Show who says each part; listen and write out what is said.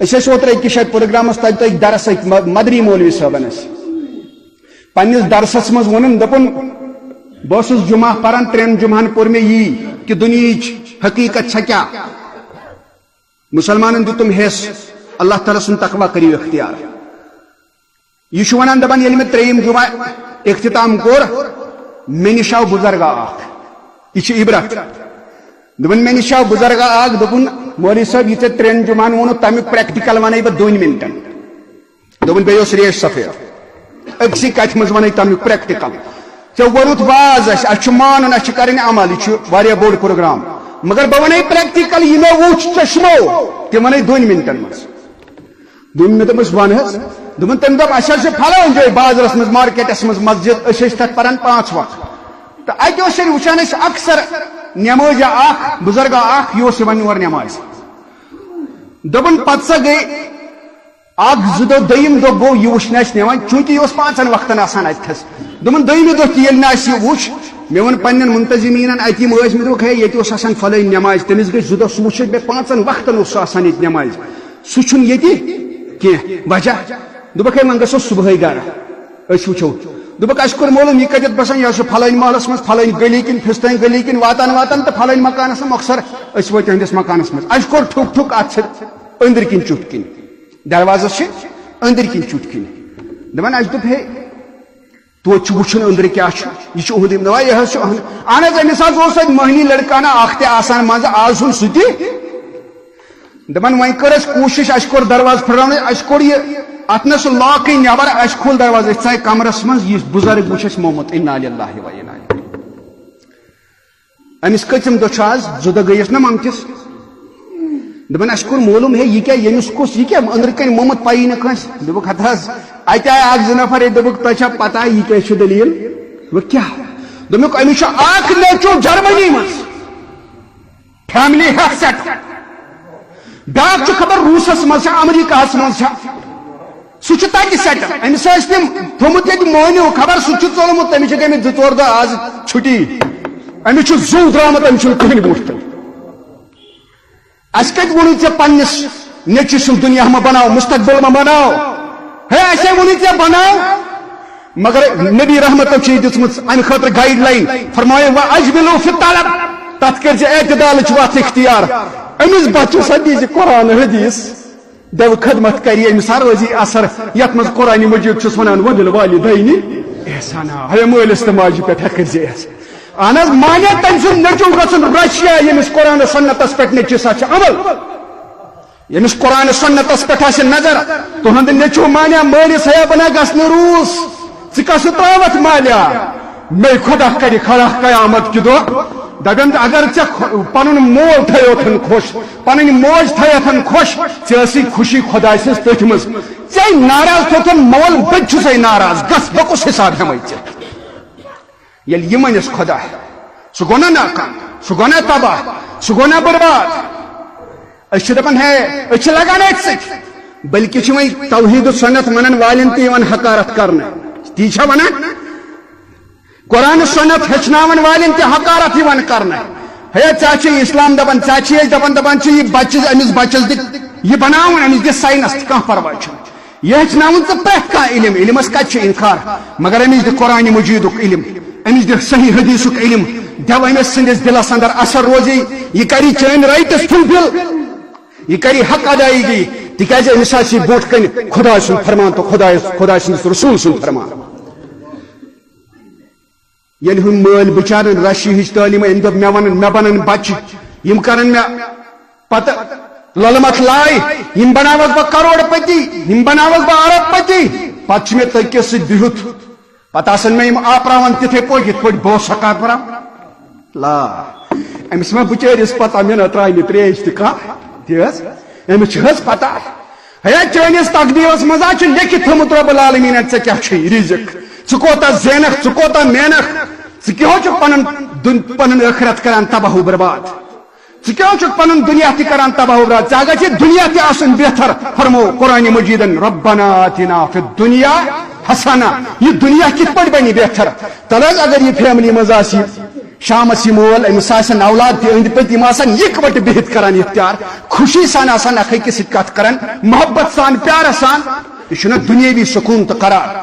Speaker 1: اوتر أکس جایہِ پروگرامس تتہِ درس مدری مولوی صٲبن پننس درسس مز ون دپن بہٕ جمعہ پران 3 جمعہن پور مے یی کہ دنیاچ حقیقت چھا کیا مسلمانن دتم حص اللہ تعالیٰ سن تقوی کریو اختیار یہ ونان دپان ییٚلہِ مےٚ 3 جمعہ اختتام کور مے نش آو بزرگا یہ عبرت دپان مے نش آو بزرگا دپن مولوی صٲب یہ 3 جمعہن ووٚنُو تمیُک پریکٹیکل ونے بہٕ 2 منٹن دپان بیٚیہِ اوس ریش سفید أکسٕے کتھِ منٛز ونے تمیُک پریکٹیکل ژےٚ ووٚنُتھ واز اَسہِ مانُن اَسہِ چھُ کرٕنۍ عمل یہ چھُ واریاہ بوٚڑ پروگرام مگر بہٕ ونے پریکٹیکل یہ مےٚ وُچھ چشمو تِم ونے 2 منٹن منٛز دوٚپُن مےٚ دوٚپمس ون حظ دوٚپُن تٔمۍ دوٚپ اَسہِ حظ چھُ فلٲنۍ جایہِ بازرس منٛز مارکیٹس منٛز مسجد أسۍ ٲسۍ تتھ پران 5 وقت تہٕ اتہِ اوس وٕچھان أسۍ اکثر نمازا اکھ بزرگا اکھ یہِ اوس یِوان یور نماز دوٚپُن پتہٕ سا گٔے اکھ 2 دۄہ دوٚیِم دۄہ گوٚو یہِ وٕچھنہٕ اَسہِ نِوان چوٗنٛکہِ یہِ اوس 5 وقتن آسان اتتھس دوٚپُن دوٚیمہِ دۄہ تہِ ییٚلہِ نہٕ اَسہِ یہِ وٕچھ مےٚ ووٚن پننٮ۪ن منتظمیٖنن اتہِ یِم ٲسۍ مےٚ دوٚپُکھ ہے ییٚتہِ اوس آسان فلٲنۍ نماز تٔمِس گٔے 2 دۄہ سُہ وٕچھ مےٚ 5 وقتن اوس سُہ آسان ییٚتہِ نماز سُہ چھُنہٕ ییٚتہِ کینٛہہ وجہ دوٚپُکھ ہے وۄنۍ گژھو صبحٲے گرٕ أسۍ وٕچھو دوٚپُکھ اَسہِ کوٚر معلوٗم یہِ کتٮ۪تھ بسان یہِ حظ چھُ فلٲنۍ محلس منٛز فلٲنۍ گلی کِنۍ فِستٲنۍ گلی کِنۍ واتان تہٕ فلٲنۍ مکانس منٛز مۄخصر أسۍ وٲتۍ تُہنٛدِس مکانس منٛز اَسہِ کوٚر ٹھُک اتھ چھِ أنٛدٕرۍ کِنۍ چُٹھ کِنۍ دروازس چھِ أنٛدٕرۍ کِنۍ چُٹھ کِنۍ دپان اَسہِ دوٚپ ہے توتہِ چھُ وٕچھُن أنٛدرٕ کیٛاہ چھُ یہِ چھُ اُہُنٛد دپان یہِ حظ چھُ اہن حظ أمِس حظ اوس اَتہِ مٔہنی لڑکانہ اکھ تہِ آسان منٛزٕ آز چھُنہٕ سُہ تہِ دپان وۄنۍ کٔر اَسہِ کوٗشِش اَسہِ کوٚر دروازٕ پھٕٹراونٕچ اَسہِ کوٚر یہِ اتھ نہ سُہ لاکٕے نٮ۪بر اَسہِ کھوٗل دروازٕ أسۍ ژاے کمرس منٛز یہِ بُزرگ وٕچھ اَسہِ مومُت اِنا لِلٰهِ و اِنا اِلَیْهِ أمِس کٔژِم دۄہ چھُ آز 2 دۄہ گٔیَس نا ممتِس دپان اَسہِ کوٚر معلوٗم ہے یہِ کیٛاہ ییٚمِس کُس یہِ کیٛاہ أنٛدرٕ کَنۍ مومُت پَیی نہٕ کٲنٛسہِ دوٚپُکھ ہتہٕ حظ اَتہِ آے 1 2 نفر دوٚپُکھ تۄہہِ چھا پتہ یہِ کیٛاہ چھِ دٔلیٖل دوٚپُکھ کیٛاہ دوٚپُکھ أمِس چھُ اکھ نیٚچوٗ جرمنی منٛز فیملی ہیٚتھ سیٹ بیٛاکھ چھُ خبر روٗسس منٛز چھا امریکاہس منٛز چھا سُہ چھُ تتہِ سیٹل أمِس ٲسۍ تِم تھوٚمُت ییٚتہِ مٲنِو خبر سُہ چھُ ژوٚلمُت تٔمِس چھِ گٔمٕتۍ 2 4 دۄہ آز چھُٹی أمِس چھُ زُو درٛامُت أمِس چھُنہٕ کٕہٕنۍ بوٗٹھ تہِ اَسہِ کتہِ ووٚنُے ژےٚ پننِس نیٚچوِ سُنٛد دُنیا مہ بناو مستقبل مہ بناو ہے اَسے ووٚنُے ژےٚ بناو مگر نبی رحمتو چھِ دِژمٕژ امہِ خٲطرٕ گایڈ لاین فرمایو وَ اجملوا فی الطلب تتھ کٔرۍ زِ اعتدالٕچ وتھ اختیار أمِس بچس ہا دیٖزِ قرآن حدیٖث دو خدمت کری أمِس ہا روزی اثر یتھ منٛز قرآنِ مجیٖد چھُس ونان وَبِالوالِدَینِ احسانا ہے مٲلِس تہٕ ماجہِ پٮ۪ٹھ ہا کٔرۍ زِ احسان اہن حظ مانے تٔمۍ سُنٛد نیٚچوٗ گژھُن رشیا ییٚمِس قرآن سنتس پٮ۪ٹھ نیٚچوِس چھُ عمل ییٚمِس قرآن سنتس پٮ۪ٹھ آسہِ نظر تُہُنٛد نیٚچوٗ مانے مٲلِس ہیا بنا گژھنہٕ روٗس ژٕ کَسہٕ ترٛاوَتھ مالیا مے خۄدا کرِ کھڑا قیامت کہِ دۄہ دپن اگر ژےٚ پنُن مول تھٲیوتھن خۄش پنٕنۍ موج تھٲیتھن خۄش ژےٚ ٲسٕے خوشی خۄداے سٕنٛز تٔتھۍ منٛز ژےٚ ناراض تھوتھن مول بہٕ تہِ چھُسے ناراض گژھ بہٕ کُس حساب ہٮ۪مے ژےٚ ییٚلہِ یہِ ونٮ۪س خۄدا سُہ گوٚو نا ناکام سُہ گوٚو نا تباہ سُہ گوٚو نا برباد أسۍ چھِ دپان ہے أسۍ چھِ لگان أتھۍ سۭتۍ بلکہِ چھِ وۄنۍ توحیٖد سنت ونن والٮ۪ن تہِ یِوان حقارت کرنہٕ تی چھا ونان قرآن سنت ہیٚچھناون والٮ۪ن تہِ حقارت یِوان کرنہٕ ہے ژےٚ چھِ اسلام دپان ژےٚ چھِ أسۍ دپان چھِ یہِ بچس أمِس بچس دِ یہِ بناوُن أمِس دِ ساینس تہِ کانٛہہ پرواے چھُنہٕ یہِ ہیٚچھناوُن ژٕ پرٛٮ۪تھ کانٛہہ علم علمس کتہِ چھُ انکار مگر أمِس دِ قرآنِ مجیٖدُک علم أمِس دِ صحیح حدیٖثُک علم دِو أمِس سٕنٛدِس دِلس انٛدر اثر روزی یہِ کری چٲنۍ رایٹس فُلفل یہِ کری حق ادایگی تِکیٛازِ أمِس آسہِ برونٛٹھ کنہِ خۄداے سُنٛد فرمان تہٕ خۄداے سٕنٛدِس رسوٗل سُنٛد فرمان ییٚلہِ ہُم مٲلۍ بِچارن رشی ہِچ تعلیٖم أمۍ دوٚپ مےٚ بنن بچہِ یِم کرن مےٚ پتہٕ لۄلہٕ متھ لاے یِم بناوکھ بہٕ کروڑ پتی یِم بناوکھ بہٕ ارب پتی پتہٕ چھُ مےٚ تٔکِس سۭتۍ بِہِتھ پتہٕ آسن مےٚ یِم آپراوان تِتھے پٲٹھۍ یِتھ پٲٹھۍ بہٕ اوسُس ہٮ۪کان پراوُن لا أمِس ما بِچٲرِس پتہ مےٚ نہ ترٛایہِ نہٕ ترٛیش تہِ کانٛہہ تہِ حظ أمِس چھِ حظ پتہ ہے چٲنِس تقدیٖرس منٛز حظ چھُ لیکھِتھ تھوٚمُت رۄب العالمیٖنن ژےٚ کیٛاہ چھُے رِزق ژٕ کوتاہ زینکھ ژٕ کوتاہ مینکھ ژٕ کیٛاہ چھُکھ پنُن ٲخرت کران تباہ و برباد ژٕ کیٛاہ چھُکھ پنُن دُنیا تہِ کران تباہ و برباد ژےٚ گژھِ دُنیا تہِ آسُن بہتر فرمو قرآنِ مجیٖدن ربنا آتِنا فی الدُنیا حسنہ یہ دنیا کِتھ پٲٹھۍ بنہِ بہتر تل حظ اگر یہِ فیملی منٛز آسہِ شامس یہ مول امس آسن اولاد تہ اند پت اکوٹ بہت کران اختیار خوشی سان آسان اخ أکس سۭتۍ کتھ کران محبت سان پیار سان یہ دنیاوی سکون تو قرار.